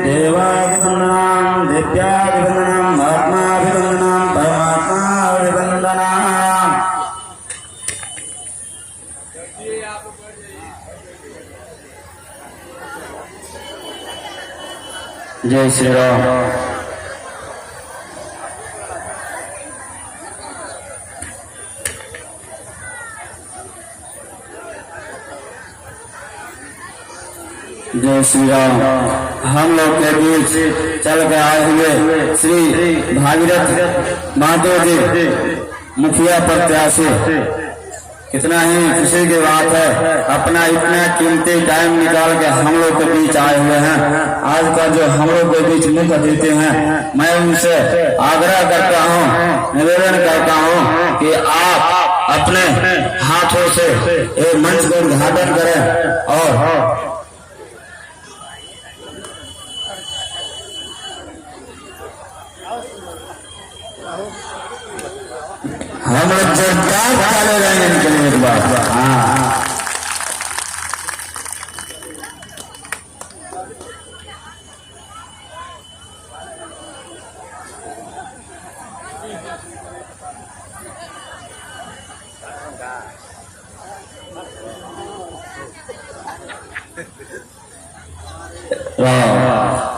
देवाभिवन्दनां दिव्याभिवन्दनां आत्माभिवन्दनां परमात्माभिवन्दनां। जय श्री राम। जय श्री राम। हम लोग के बीच चल के आए हुए श्री भागीरथ महतो जी मुखिया प्रत्याशी, कितना ही खुशी की बात है, अपना इतना कीमती टाइम निकाल के हम लोग के बीच आए हुए हैं। आज का जो हम लोग के बीच मुख देते हैं, मैं उनसे आग्रह करता हूँ, निवेदन करता हूँ कि आप अपने हाथों से एक मंच का उद्घाटन करें और हम लोग जोरदार ताले रहेंगे इनके लिए एक बार। हाँ,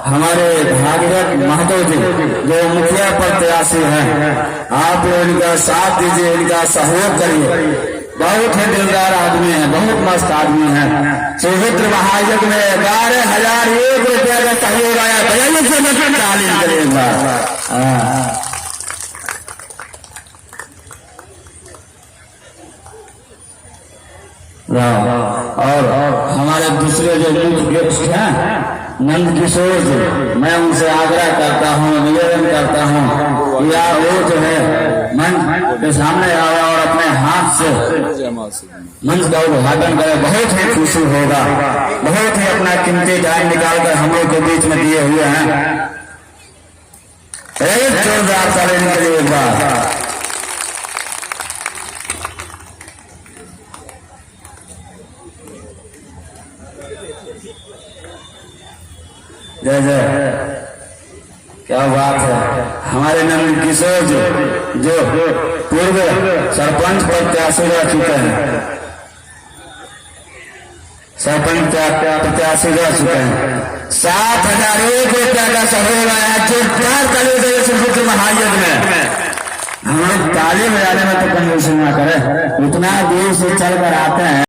हमारे भागीरथ महतो जी जो मुखिया प्रत्याशी हैं, आप इनका साथ दीजिए, इनका सहयोग करिए। बहुत ही दिलदार आदमी है, बहुत मस्त आदमी है। सुहित्र महायज्ञ में 11,001 रुपया का सहयोग आया। तालीम करेगा। और हमारे दूसरे जो मुख्य गेस्ट हैं नंद किशोर जी, मैं उनसे आग्रह करता हूँ, निवेदन करता हूँ कि आप वो जो है मंच के सामने आए और अपने हाथ से मंच का उद्घाटन करें। बहुत ही खुशी होगा, बहुत ही अपना कीमती टाइम निकाल कर हम लोग के बीच में दिए हुए हैं। एक जोरदार ताली के लिए एक बार। जय जय, क्या बात है। हमारे नंद किशोर जी जो पूर्व सरपंच प्रत्याशी रह चुके हैं, सरपंच प्रत्याशी रह चुके हैं। 7,001 रुपया का सहयोग आया। जोरदार ताली देंगे सुपुत्र महायज्ञ में। हम लोग ताली बजाने में तो कंजूसी ना करें, इतना दूर से चल कर आते हैं।